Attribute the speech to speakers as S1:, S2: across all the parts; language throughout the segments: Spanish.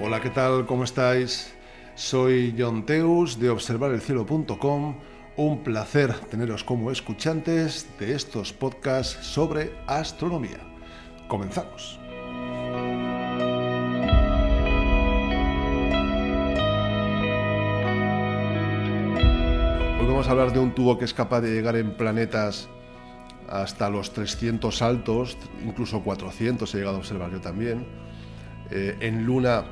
S1: Hola, ¿qué tal? ¿Cómo estáis? Soy Jon Teus de observarelcielo.com. Un placer teneros como escuchantes de estos podcasts sobre astronomía. Comenzamos. Hoy vamos a hablar de un tubo que es capaz de llegar en planetas hasta los 300 altos, incluso 400 he llegado a observar yo también. En Luna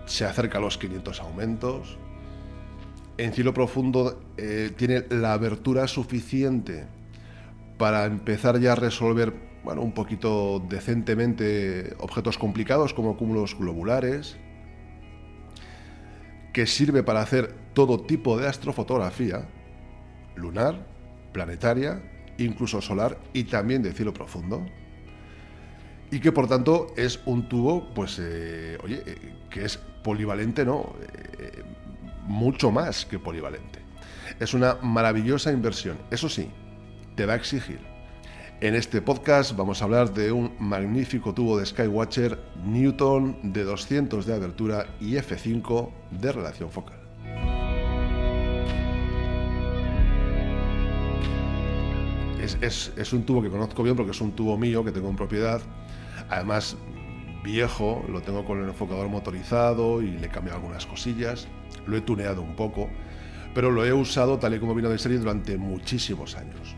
S1: se acerca a los 500 aumentos. En cielo profundo tiene la abertura suficiente para empezar ya a resolver, un poquito decentemente objetos complicados como cúmulos globulares, que sirve para hacer todo tipo de astrofotografía, lunar, planetaria, incluso solar y también de cielo profundo. Y que por tanto es un tubo, que es polivalente, ¿no? Mucho más que polivalente. Es una maravillosa inversión. Eso sí, te va a exigir. En este podcast vamos a hablar de un magnífico tubo de Skywatcher Newton de 200 de abertura y f5 de relación focal. Es un tubo que conozco bien porque es un tubo mío que tengo en propiedad. Además, viejo, lo tengo con el enfocador motorizado y le he cambiado algunas cosillas. Lo he tuneado un poco, pero lo he usado tal y como vino de serie durante muchísimos años.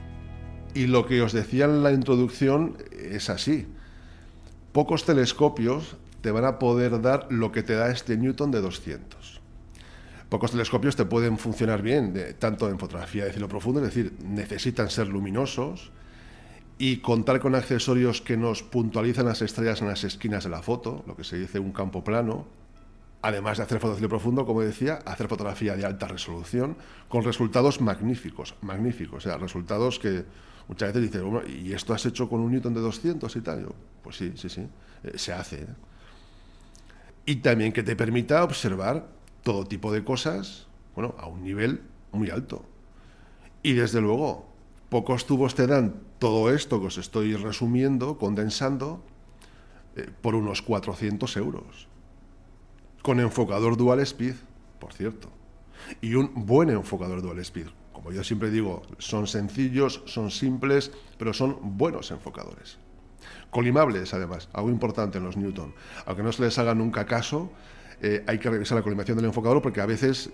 S1: Y lo que os decía en la introducción es así. Pocos telescopios te van a poder dar lo que te da este Newton de 200. Pocos telescopios te pueden funcionar bien, tanto en fotografía de cielo profundo, es decir, necesitan ser luminosos y contar con accesorios que nos puntualizan las estrellas en las esquinas de la foto, lo que se dice un campo plano. Además de hacer foto de cielo profundo, como decía, hacer fotografía de alta resolución con resultados magníficos, o sea, resultados que muchas veces dicen, bueno, ¿y esto has hecho con un Newton de 200 y tal? Yo, pues sí, se hace. Y también que te permita observar todo tipo de cosas, a un nivel muy alto. Y desde luego, pocos tubos te dan todo esto que os estoy resumiendo, condensando, por unos 400 euros. Con enfocador dual speed, por cierto. Y un buen enfocador dual speed. Como yo siempre digo, son sencillos, son simples, pero son buenos enfocadores. Colimables, además, algo importante en los Newton. Aunque no se les haga nunca caso, hay que revisar la colimación del enfocador porque a veces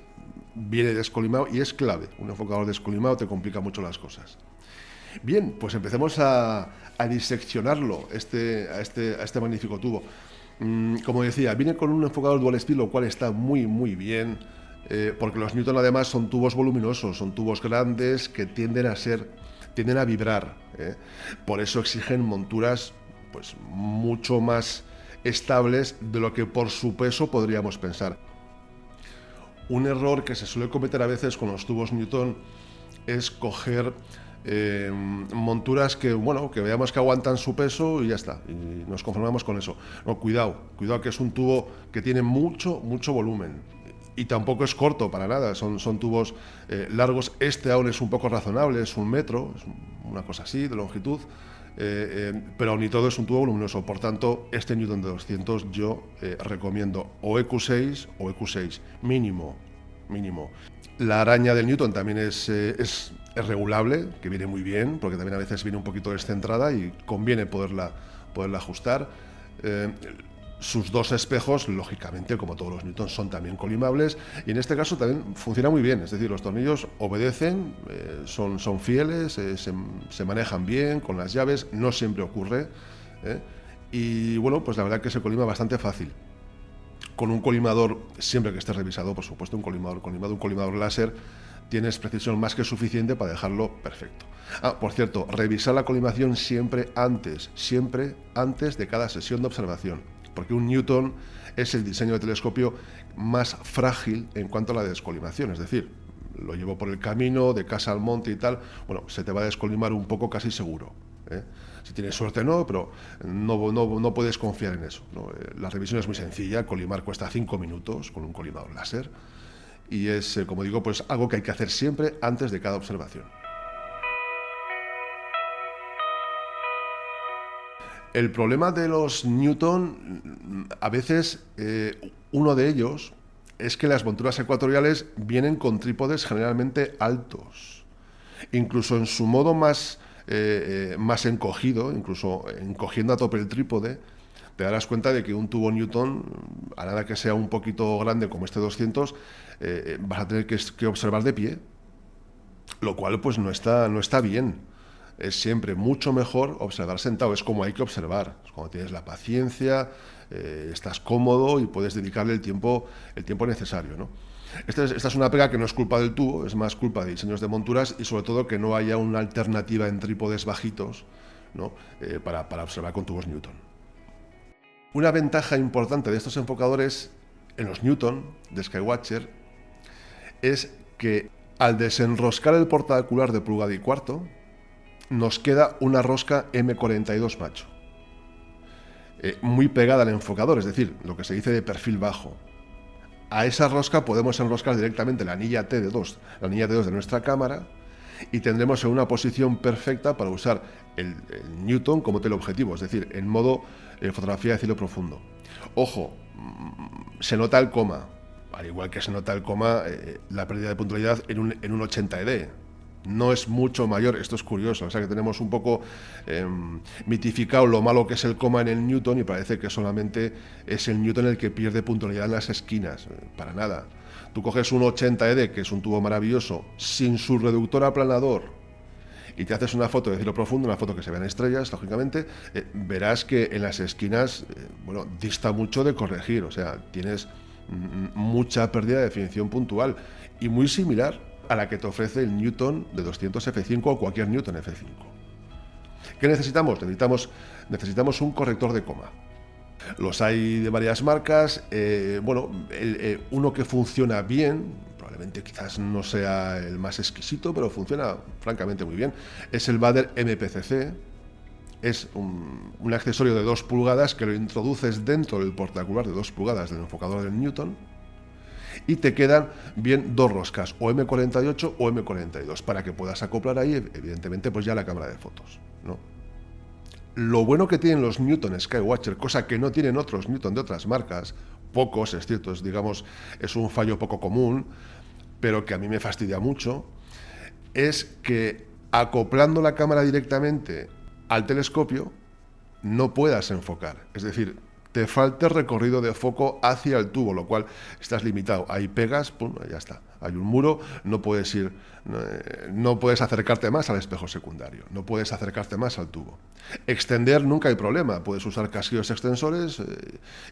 S1: viene descolimado y es clave. Un enfocador descolimado te complica mucho las cosas. Bien, pues empecemos a diseccionarlo, a este magnífico tubo. Como decía, viene con un enfocador dual speed, lo cual está muy, muy bien, porque los Newton además son tubos voluminosos, son tubos grandes que tienden a vibrar. Por eso exigen monturas pues mucho más estables de lo que por su peso podríamos pensar. Un error que se suele cometer a veces con los tubos Newton es coger monturas que veamos que aguantan su peso y ya está, y nos conformamos con eso. No, cuidado, que es un tubo que tiene mucho pero y tampoco es corto para nada, son tubos largos. Este aún es un poco razonable, es 1 metro, es una cosa así de longitud, pero aún y todo es un tubo voluminoso. Por tanto, este Newton de 200 yo recomiendo o EQ6 o EQ6 mínimo. La araña del Newton también es regulable, que viene muy bien, porque también a veces viene un poquito descentrada y conviene poderla ajustar. Sus dos espejos, lógicamente, como todos los Newton, son también colimables y en este caso también funciona muy bien, es decir, los tornillos obedecen, son fieles, se manejan bien con las llaves, no siempre ocurre, y pues la verdad que se colima bastante fácil. Con un colimador, siempre que esté revisado, por supuesto, un colimador láser, tienes precisión más que suficiente para dejarlo perfecto. Por cierto, revisar la colimación siempre antes de cada sesión de observación, porque un Newton es el diseño de telescopio más frágil en cuanto a la descolimación, es decir, lo llevo por el camino de casa al monte y tal, se te va a descolimar un poco casi seguro. Si tienes suerte no, pero no puedes confiar en eso, ¿no? La revisión es muy sencilla, colimar cuesta 5 minutos con un colimador láser y es, como digo, pues algo que hay que hacer siempre antes de cada observación. El problema de los Newton, a veces, uno de ellos es que las monturas ecuatoriales vienen con trípodes generalmente altos. Incluso en su modo más encogido, incluso encogiendo a tope el trípode, te darás cuenta de que un tubo Newton, a nada que sea un poquito grande como este 200, vas a tener que observar de pie, lo cual pues no está bien. Es siempre mucho mejor observar sentado, es como hay que observar, es cuando tienes la paciencia, estás cómodo y puedes dedicarle el tiempo necesario, ¿no? Esta es una pega que no es culpa del tubo, es más culpa de diseños de monturas y sobre todo que no haya una alternativa en trípodes bajitos, ¿no? Para observar con tubos Newton. Una ventaja importante de estos enfocadores en los Newton de Skywatcher es que al desenroscar el portaocular de pulgada y cuarto, nos queda una rosca M42 macho, muy pegada al enfocador, es decir, lo que se dice de perfil bajo. A esa rosca podemos enroscar directamente la anilla T2 de nuestra cámara y tendremos en una posición perfecta para usar el Newton como teleobjetivo, es decir, en modo fotografía de cielo profundo. Ojo, se nota el coma, al igual que se nota el coma, la pérdida de puntualidad en un 80 ED. No es mucho mayor, esto es curioso, o sea que tenemos un poco mitificado lo malo que es el coma en el Newton y parece que solamente es el Newton el que pierde puntualidad en las esquinas, para nada. Tú coges un 80 ED, que es un tubo maravilloso, sin su reductor aplanador, y te haces una foto de cielo profundo, una foto que se vean estrellas, lógicamente, verás que en las esquinas, bueno, dista mucho de corregir, o sea, tienes mucha pérdida de definición puntual y muy similar a la que te ofrece el Newton de 200 F5 o cualquier Newton F5. ¿Qué necesitamos? Necesitamos un corrector de coma. Los hay de varias marcas. Uno que funciona bien, probablemente quizás no sea el más exquisito, pero funciona francamente muy bien, es el Baader MPCC. Es un accesorio de 2 pulgadas que lo introduces dentro del portaocular de 2 pulgadas del enfocador del Newton y te quedan bien 2 roscas, o M48 o M42, para que puedas acoplar ahí, evidentemente, pues ya la cámara de fotos, ¿no? Lo bueno que tienen los Newton Skywatcher, cosa que no tienen otros Newton de otras marcas, pocos, es cierto, es un fallo poco común, pero que a mí me fastidia mucho, es que acoplando la cámara directamente al telescopio no puedas enfocar, es decir, te falta recorrido de foco hacia el tubo, lo cual estás limitado. Ahí pegas, pum, ya está. Hay un muro, no puedes acercarte más al espejo secundario, no puedes acercarte más al tubo. Extender nunca hay problema, puedes usar casquillos extensores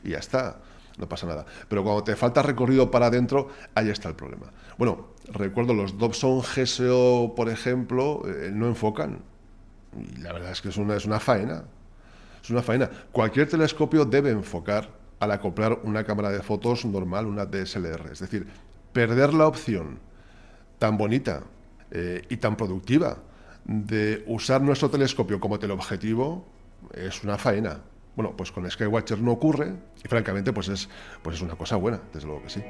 S1: y ya está, no pasa nada. Pero cuando te falta recorrido para adentro, ahí está el problema. Bueno, recuerdo los Dobson GSO, por ejemplo, no enfocan. Y la verdad es que es una faena. Es una faena. Cualquier telescopio debe enfocar al acoplar una cámara de fotos normal, una DSLR. Es decir, perder la opción tan bonita y tan productiva de usar nuestro telescopio como teleobjetivo es una faena. Bueno, pues con Skywatcher no ocurre y francamente pues es una cosa buena, desde luego que sí.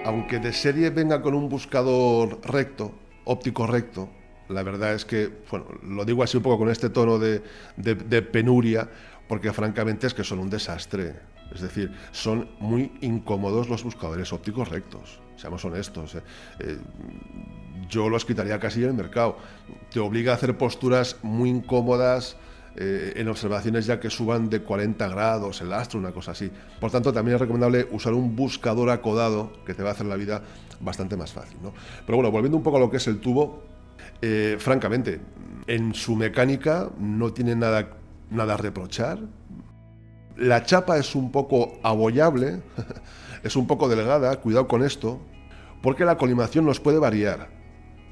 S1: Aunque de serie venga con un buscador recto, óptico recto, la verdad es que, bueno, lo digo así un poco con este tono de penuria, porque francamente es que son un desastre. Es decir, son muy incómodos los buscadores ópticos rectos, seamos honestos. Yo los quitaría casi del mercado. Te obliga a hacer posturas muy incómodas en observaciones ya que suban de 40 grados el astro, una cosa así. Por tanto, también es recomendable usar un buscador acodado que te va a hacer la vida bastante más fácil, ¿no? Pero bueno, volviendo un poco a lo que es el tubo, francamente, en su mecánica no tiene nada a reprochar. La chapa es un poco abollable, es un poco delgada, cuidado con esto, porque la colimación nos puede variar.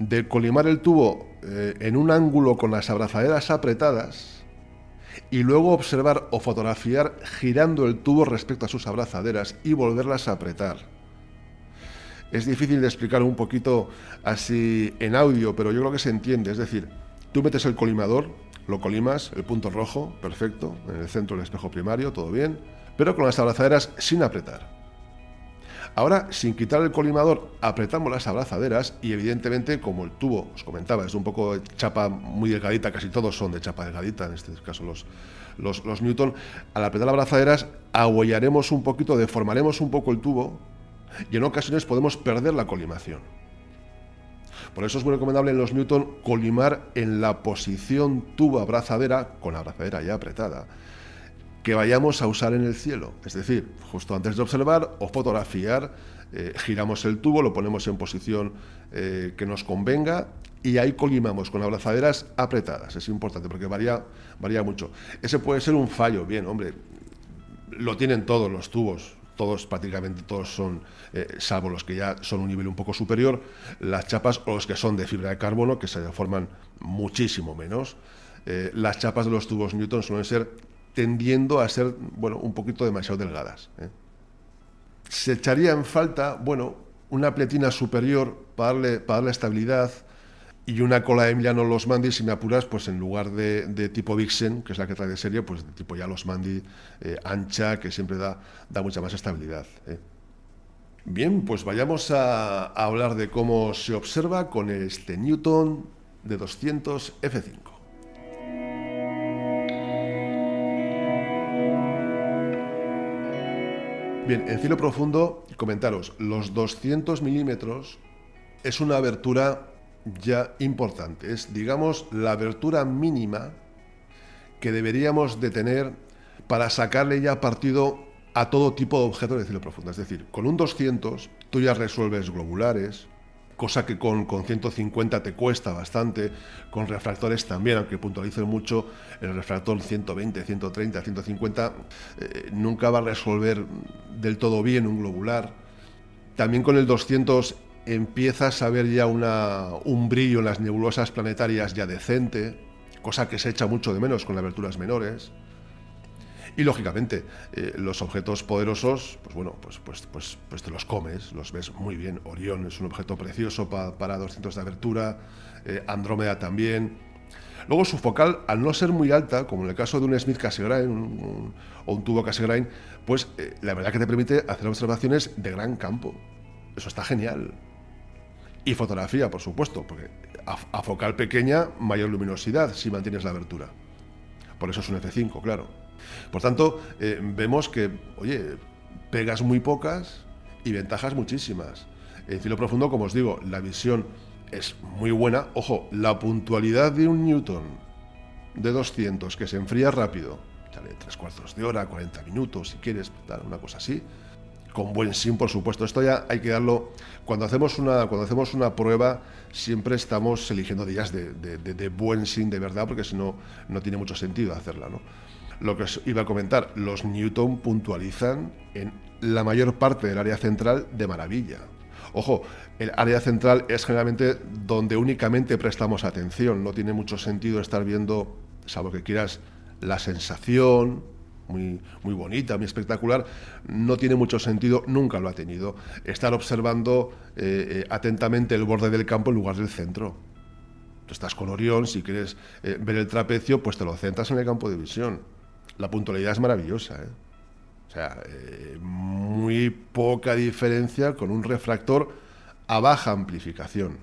S1: De colimar el tubo en un ángulo con las abrazaderas apretadas y luego observar o fotografiar girando el tubo respecto a sus abrazaderas y volverlas a apretar. Es difícil de explicar un poquito así en audio, pero yo creo que se entiende. Es decir, tú metes el colimador, lo colimas, el punto rojo, perfecto, en el centro del espejo primario, todo bien, pero con las abrazaderas sin apretar. Ahora, sin quitar el colimador, apretamos las abrazaderas y evidentemente, como el tubo, os comentaba, es un poco de chapa muy delgadita, casi todos son de chapa delgadita, en este caso los Newton, al apretar las abrazaderas ahuellaremos un poquito, deformaremos un poco el tubo y en ocasiones podemos perder la colimación. Por eso es muy recomendable en los Newton colimar en la posición tubo-abrazadera, con la abrazadera ya apretada, que vayamos a usar en el cielo. Es decir, justo antes de observar o fotografiar, giramos el tubo, lo ponemos en posición que nos convenga y ahí colimamos con abrazaderas apretadas. Es importante porque varía mucho. Ese puede ser un fallo. Bien, hombre, lo tienen todos los tubos. Prácticamente todos son, salvo los que ya son un nivel un poco superior, las chapas o los que son de fibra de carbono, que se deforman muchísimo menos. Las chapas de los tubos Newton suelen ser tendiendo a ser, bueno, un poquito demasiado delgadas. Se echaría en falta, bueno, una pletina superior para darle estabilidad y una cola de Emiliano Losmandy, si me apuras, pues en lugar de tipo Vixen, que es la que trae de serie, pues de tipo ya Losmandy ancha, que siempre da mucha más estabilidad. Bien, pues vayamos a hablar de cómo se observa con este Newton de 200 F5. Bien, en cielo profundo, comentaros, los 200 milímetros es una abertura ya importante. Es, digamos, la abertura mínima que deberíamos de tener para sacarle ya partido a todo tipo de objetos de cielo profundo. Es decir, con un 200 tú ya resuelves globulares, cosa que con 150 te cuesta bastante, con refractores también, aunque puntualicen mucho, el refractor 120, 130, 150 nunca va a resolver del todo bien un globular. También con el 200 empiezas a ver ya un brillo en las nebulosas planetarias ya decente, cosa que se echa mucho de menos con aberturas menores. Y lógicamente, los objetos poderosos, pues bueno, pues te los comes, los ves muy bien. Orión es un objeto precioso para 200 de abertura, Andrómeda también. Luego su focal, al no ser muy alta, como en el caso de un Smith Cassegrain o un tubo Cassegrain, pues la verdad que te permite hacer observaciones de gran campo. Eso está genial. Y fotografía, por supuesto, porque a focal pequeña, mayor luminosidad si mantienes la abertura. Por eso es un F5, claro. Por tanto, vemos que, oye, pegas muy pocas y ventajas muchísimas. En cielo profundo, como os digo, la visión es muy buena. Ojo, la puntualidad de un Newton de 200 que se enfría rápido, sale 3/4 de hora, 40 minutos, si quieres, tal, una cosa así, con buen SIM, por supuesto. Esto ya hay que darlo. Cuando hacemos una prueba, siempre estamos eligiendo días de buen SIM de verdad, porque si no, no tiene mucho sentido hacerla, ¿no? Lo que os iba a comentar, los Newton puntualizan en la mayor parte del área central de maravilla. Ojo, el área central es generalmente donde únicamente prestamos atención. No tiene mucho sentido estar viendo, salvo que quieras, la sensación, muy bonita, muy espectacular. No tiene mucho sentido, nunca lo ha tenido, estar observando atentamente el borde del campo en lugar del centro. Tú estás con Orión, si quieres ver el trapecio, pues te lo centras en el campo de visión. La puntualidad es maravillosa, ¿eh? O sea, muy poca diferencia con un refractor a baja amplificación.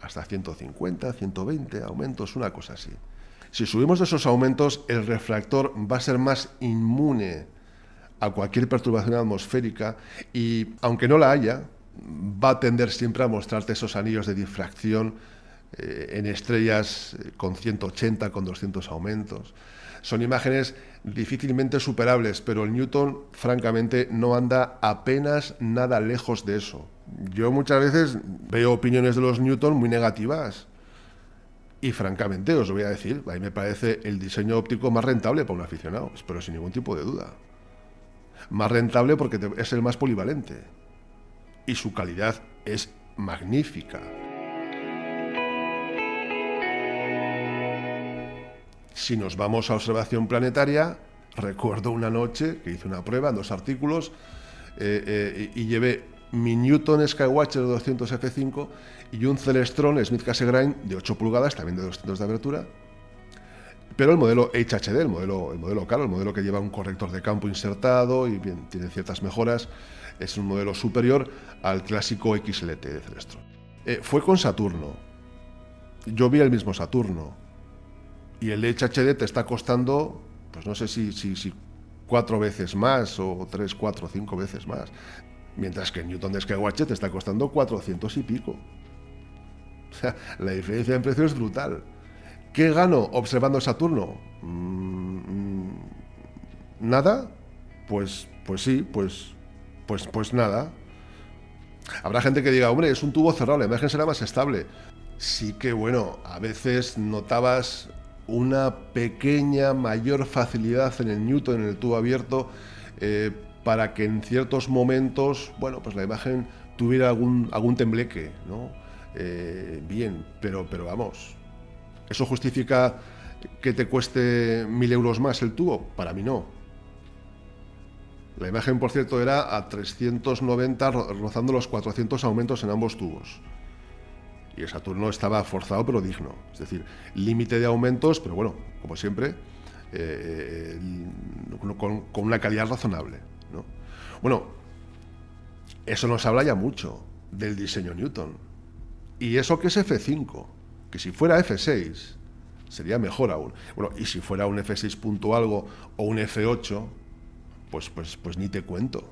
S1: Hasta 150, 120 aumentos, una cosa así. Si subimos de esos aumentos, el refractor va a ser más inmune a cualquier perturbación atmosférica y, aunque no la haya, va a tender siempre a mostrarte esos anillos de difracción en estrellas con 180, con 200 aumentos. Son imágenes difícilmente superables, pero el Newton, francamente, no anda apenas nada lejos de eso. Yo muchas veces veo opiniones de los Newton muy negativas. Y francamente, os voy a decir, a mí me parece el diseño óptico más rentable para un aficionado, pero sin ningún tipo de duda. Más rentable porque es el más polivalente. Y su calidad es magnífica. Si nos vamos a observación planetaria, recuerdo una noche que hice una prueba en 2 artículos y llevé mi Newton Skywatcher de 200 F5 y un Celestron Smith Cassegrain de 8 pulgadas, también de 200 de abertura, pero el modelo HHD, el modelo caro, el modelo que lleva un corrector de campo insertado y bien, tiene ciertas mejoras. Es un modelo superior al clásico XLT de Celestron. Fue con Saturno. Yo vi el mismo Saturno. Y el Edge HD te está costando, pues no sé si 4 veces más, o 3, 4, 5 veces más. Mientras que el Newton de Skywatcher te está costando 400 y pico. O sea, la diferencia en precio es brutal. ¿Qué gano observando Saturno? ¿Nada? Pues sí, pues nada. Habrá gente que diga, hombre, es un tubo cerrado, la imagen será más estable. Sí que, bueno, a veces notabas una pequeña mayor facilidad en el Newton, en el tubo abierto, para que en ciertos momentos, bueno, pues la imagen tuviera algún tembleque, ¿no? Bien, pero vamos, ¿eso justifica que te cueste 1.000 euros más el tubo? Para mí no. La imagen, por cierto, era a 390, rozando los 400 aumentos en ambos tubos. Y el Saturno estaba forzado pero digno. Es decir, límite de aumentos, pero bueno, como siempre, con una calidad razonable, ¿no? Bueno, eso nos habla ya mucho del diseño Newton. Y eso que es F5, que si fuera F6 sería mejor aún. Bueno, y si fuera un F6 punto algo o un F8, pues ni te cuento.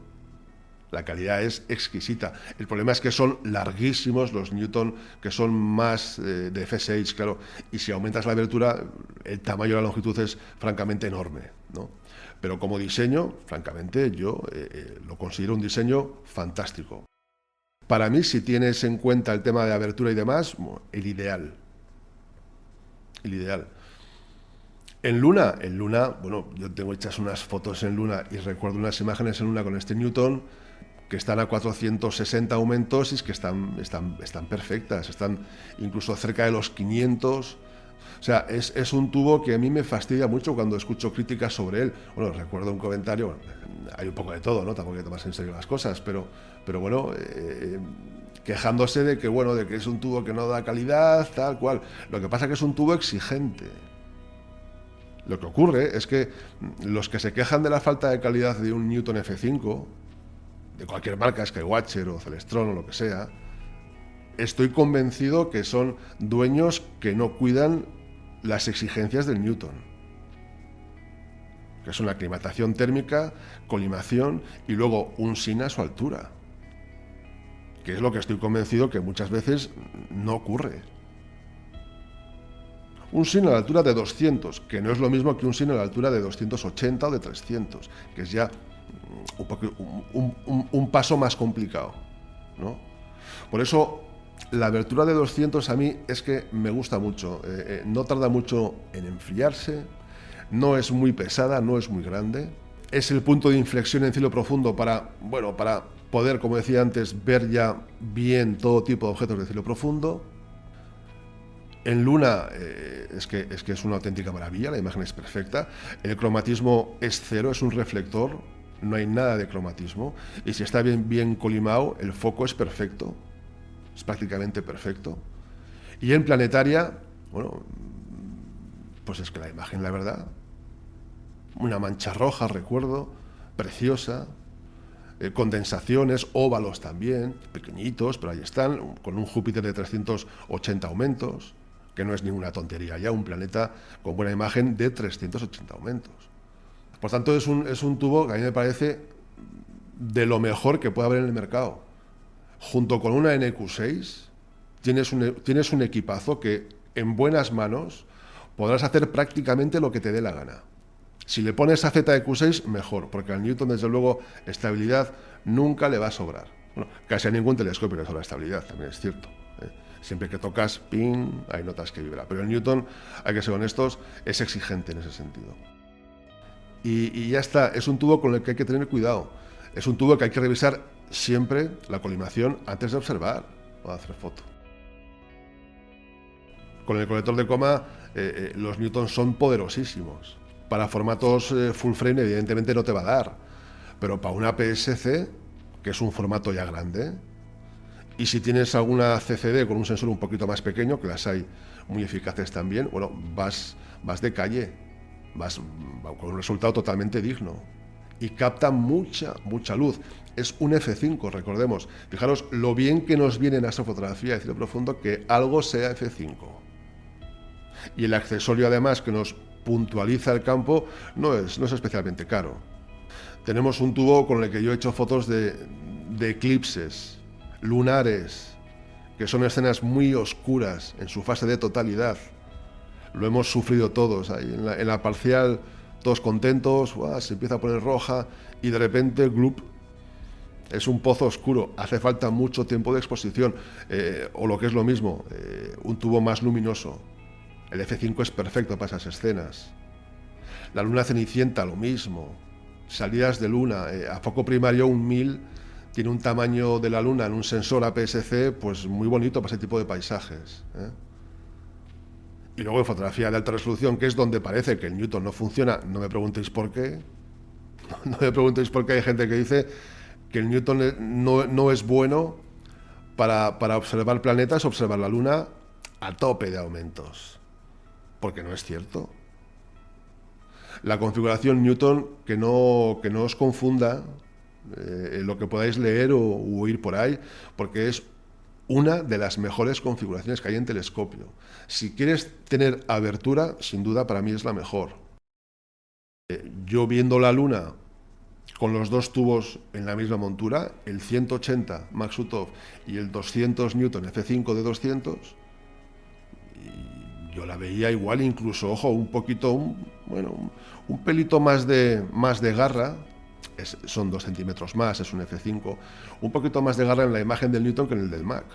S1: La calidad es exquisita. El problema es que son larguísimos los Newton, que son más de F6, claro. Y si aumentas la abertura, el tamaño de la longitud es francamente enorme, ¿no? Pero como diseño, francamente, yo lo considero un diseño fantástico. Para mí, si tienes en cuenta el tema de abertura y demás, el ideal. El ideal. En Luna, bueno, yo tengo hechas unas fotos en Luna y recuerdo unas imágenes en Luna con este Newton que están a 460 aumentos y es que están perfectas, están incluso cerca de los 500. O sea, es un tubo que a mí me fastidia mucho cuando escucho críticas sobre él. Bueno, recuerdo un comentario, bueno, hay un poco de todo, ¿no? Tampoco hay que tomarse en serio las cosas, pero bueno, quejándose de que, bueno, de que es un tubo que no da calidad, tal cual. Lo que pasa es que es un tubo exigente. Lo que ocurre es que los que se quejan de la falta de calidad de un Newton F5, de cualquier marca, Skywatcher o Celestron o lo que sea, estoy convencido que son dueños que no cuidan las exigencias del Newton, que es una aclimatación térmica, colimación y luego un SIN a su altura, que es lo que estoy convencido que muchas veces no ocurre. Un SIN a la altura de 200, que no es lo mismo que un SIN a la altura de 280 o de 300, que es ya un paso más complicado, ¿no? Por eso, la abertura de 200 a mí es que me gusta mucho. No tarda mucho en enfriarse, no es muy pesada, no es muy grande. Es el punto de inflexión en cielo profundo para poder, como decía antes, ver ya bien todo tipo de objetos de cielo profundo. En Luna es que es una auténtica maravilla, la imagen es perfecta, el cromatismo es cero, es un reflector, no hay nada de cromatismo, y si está bien colimado, el foco es perfecto, es prácticamente perfecto. Y en planetaria, bueno, pues es que la imagen, la verdad, una mancha roja, recuerdo, preciosa, condensaciones, óvalos también, pequeñitos, pero ahí están, con un Júpiter de 380 aumentos, que no es ninguna tontería, ya un planeta con buena imagen de 380 aumentos. Por tanto, es un tubo que a mí me parece de lo mejor que puede haber en el mercado. Junto con una NQ6, tienes un equipazo que en buenas manos podrás hacer prácticamente lo que te dé la gana. Si le pones a ZQ6, mejor, porque al Newton, desde luego, estabilidad nunca le va a sobrar. Bueno, casi a ningún telescopio le sobra estabilidad, también es cierto. Siempre que tocas, ping, hay notas que vibran. Pero el Newton, hay que ser honestos, es exigente en ese sentido. Y ya está, es un tubo con el que hay que tener cuidado. Es un tubo que hay que revisar siempre la colimación antes de observar o de hacer foto. Con el colector de coma, los Newton son poderosísimos. Para formatos full frame, evidentemente no te va a dar. Pero para una PSC, que es un formato ya grande, y si tienes alguna CCD con un sensor un poquito más pequeño, que las hay muy eficaces también, bueno, vas de calle, vas con un resultado totalmente digno. Y capta mucha luz. Es un F5, recordemos. Fijaros lo bien que nos viene en astrofotografía de cielo profundo que algo sea F5. Y el accesorio además que nos puntualiza el campo no es especialmente caro. Tenemos un tubo con el que yo he hecho fotos de eclipses, lunares, que son escenas muy oscuras en su fase de totalidad. Lo hemos sufrido todos ahí en la parcial, todos contentos, se empieza a poner roja y de repente glup, es un pozo oscuro, hace falta mucho tiempo de exposición, o lo que es lo mismo, un tubo más luminoso. El F5 es perfecto para esas escenas. La luna cenicienta, lo mismo. Salidas de luna, a foco primario un 1000 tiene un tamaño de la luna en un sensor APS-C pues muy bonito para ese tipo de paisajes. Y luego en fotografía de alta resolución, que es donde parece que el Newton no funciona, no me preguntéis por qué. No me preguntéis por qué hay gente que dice que el Newton no es bueno para observar planetas, observar la luna a tope de aumentos. Porque no es cierto. La configuración Newton, que no os confunda lo que podáis leer o oír por ahí, porque es una de las mejores configuraciones que hay en telescopio. Si quieres tener abertura, sin duda para mí es la mejor. Yo viendo la luna con los dos tubos en la misma montura, el 180 Maksutov y el 200 Newton F5 de 200, y yo la veía igual, incluso, ojo, un poquito, un pelito más de garra, son 2 centímetros más, es un F5, un poquito más de garra en la imagen del Newton que en el del Mac.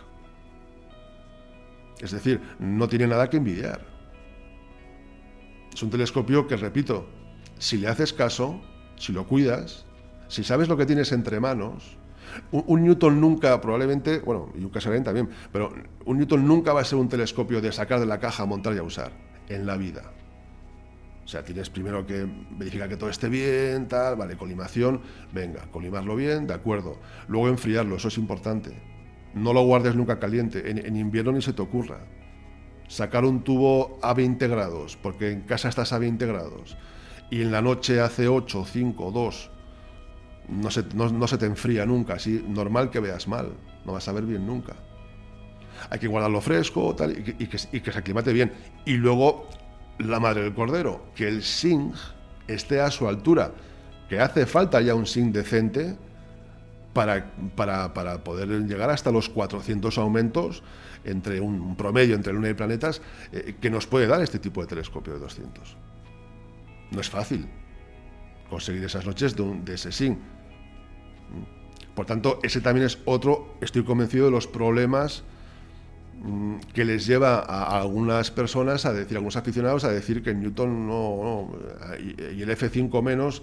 S1: Es decir, no tiene nada que envidiar. Es un telescopio que, repito, si le haces caso, si lo cuidas, si sabes lo que tienes entre manos, un Newton nunca, probablemente, bueno, y un Cassegrain también, pero un Newton nunca va a ser un telescopio de sacar de la caja, montar y a usar, en la vida. O sea, tienes primero que verificar que todo esté bien, tal, vale, colimación, venga, colimarlo bien, de acuerdo. Luego enfriarlo, eso es importante. No lo guardes nunca caliente, en invierno ni se te ocurra. Sacar un tubo a 20 grados, porque en casa estás a 20 grados, y en la noche hace 8, 5, 2, no se te enfría nunca, así normal que veas mal, no vas a ver bien nunca. Hay que guardarlo fresco, tal, y que se aclimate bien. Y luego, la madre del cordero, que el zinc esté a su altura, que hace falta ya un zinc decente para poder llegar hasta los 400 aumentos entre un promedio entre luna y planetas que nos puede dar este tipo de telescopio de 200. No es fácil conseguir esas noches de ese zinc. Por tanto, ese también es otro, estoy convencido, de los problemas que les lleva a algunas personas a decir, a algunos aficionados, a decir que Newton no y el F5 menos,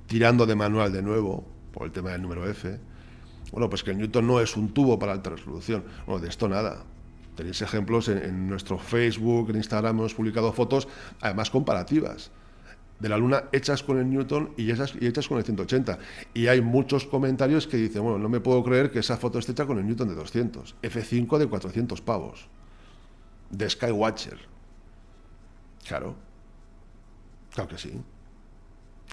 S1: tirando de manual de nuevo, por el tema del número F. Bueno, pues que el Newton no es un tubo para alta resolución. Bueno, de esto nada. Tenéis ejemplos en nuestro Facebook, en Instagram hemos publicado fotos, además comparativas, de la luna hechas con el Newton y hechas con el 180. Y hay muchos comentarios que dicen, bueno, no me puedo creer que esa foto esté hecha con el Newton de 200. F5 de 400 pavos. De Skywatcher. Claro. Claro que sí.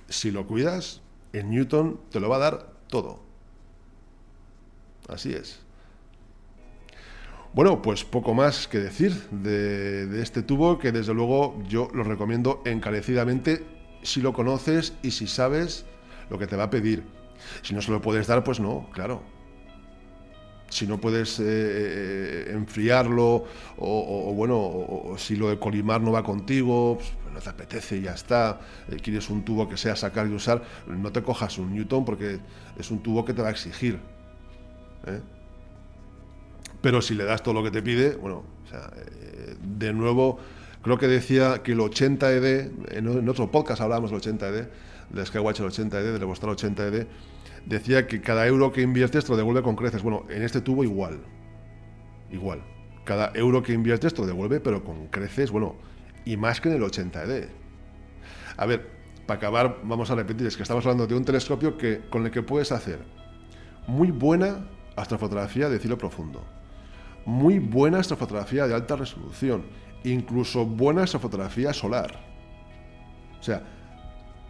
S1: Si lo cuidas, el Newton te lo va a dar todo. Así es. Bueno, pues poco más que decir de este tubo, que desde luego yo lo recomiendo encarecidamente si lo conoces y si sabes lo que te va a pedir. Si no se lo puedes dar, pues no, claro. Si no puedes enfriarlo o si lo de colimar no va contigo, pues no te apetece y ya está, quieres un tubo que sea sacar y usar, no te cojas un Newton porque es un tubo que te va a exigir. Pero si le das todo lo que te pide, bueno, o sea, de nuevo, creo que decía que el 80ED, en otro podcast hablábamos del 80ED, del Skywatcher 80ED, del Evostar 80ED, decía que cada euro que inviertes te lo devuelve con creces. Bueno, en este tubo igual. Cada euro que inviertes te lo devuelve, pero con creces, bueno, y más que en el 80ED. A ver, para acabar, vamos a repetir, es que estamos hablando de un telescopio con el que puedes hacer muy buena astrofotografía de cielo profundo, muy buena astrofotografía de alta resolución, incluso buena astrofotografía solar. O sea,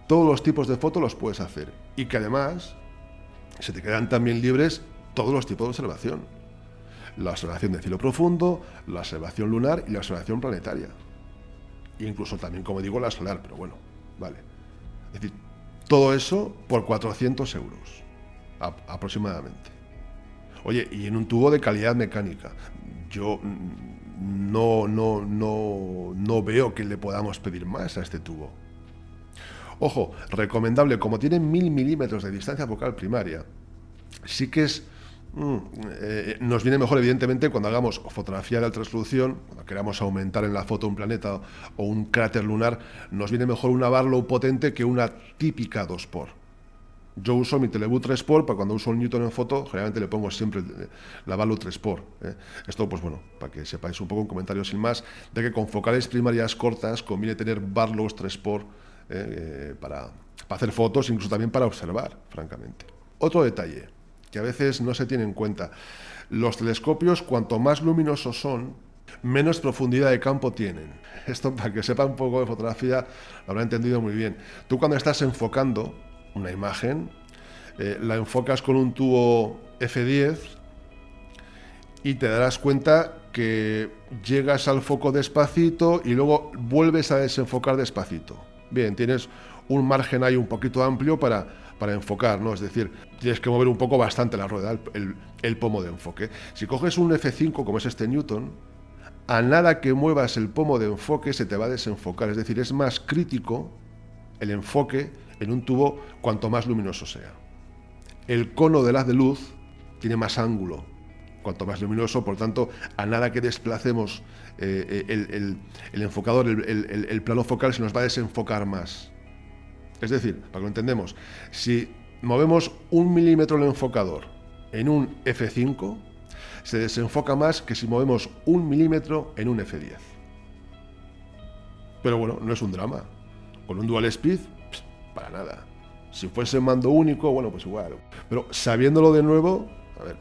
S1: todos los tipos de fotos los puedes hacer y que además Se te quedan también libres todos los tipos de observación. La observación de cielo profundo, la observación lunar y la observación planetaria. E incluso también, como digo, la solar, pero bueno, vale. Es decir, todo eso por 400 euros, aproximadamente. Oye, y en un tubo de calidad mecánica. Yo no veo que le podamos pedir más a este tubo. Ojo, recomendable, como tiene 1000 milímetros de distancia focal primaria, sí que es... nos viene mejor, evidentemente, cuando hagamos fotografía de alta resolución, cuando queramos aumentar en la foto un planeta o un cráter lunar, nos viene mejor una Barlow potente que una típica 2x. Yo uso mi Televue 3x, para cuando uso un Newton en foto, generalmente le pongo siempre la Barlow 3x. Esto, pues bueno, para que sepáis un poco, un comentario sin más, de que con focales primarias cortas conviene tener Barlows 3x para hacer fotos, incluso también para observar, francamente. Otro detalle que a veces no se tiene en cuenta: los telescopios, cuanto más luminosos son, menos profundidad de campo tienen. Esto, para que sepa un poco de fotografía, lo habrá entendido muy bien. Tú, cuando estás enfocando una imagen, la enfocas con un tubo F10 y te darás cuenta que llegas al foco despacito y luego vuelves a desenfocar despacito. Bien, tienes un margen ahí un poquito amplio para enfocar, ¿no? Es decir, tienes que mover un poco bastante la rueda, el pomo de enfoque. Si coges un F5, como es este Newton, a nada que muevas el pomo de enfoque se te va a desenfocar. Es decir, es más crítico el enfoque en un tubo cuanto más luminoso sea. El cono del haz de luz tiene más ángulo cuanto más luminoso, por tanto, a nada que desplacemos el enfocador, el plano focal, se nos va a desenfocar más. Es decir, para que lo entendamos, si movemos 1 milímetro el enfocador en un F5, se desenfoca más que si movemos 1 milímetro en un F10. Pero bueno, no es un drama. Con un dual speed, para nada. Si fuese mando único, bueno, pues igual. Pero sabiéndolo de nuevo, a ver,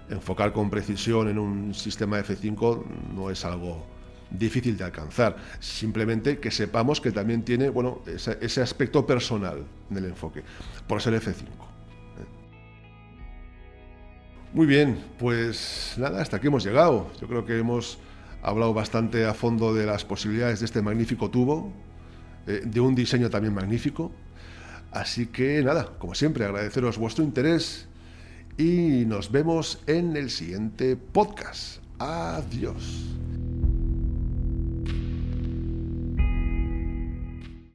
S1: enfocar con precisión en un sistema F5 no es algo difícil de alcanzar. Simplemente que sepamos que también tiene, bueno, ese aspecto personal en el enfoque, por ser F5. Muy bien, pues nada, hasta aquí hemos llegado. Yo creo que hemos hablado bastante a fondo de las posibilidades de este magnífico tubo, de un diseño también magnífico. Así que nada, como siempre, agradeceros vuestro interés y nos vemos en el siguiente podcast. Adiós.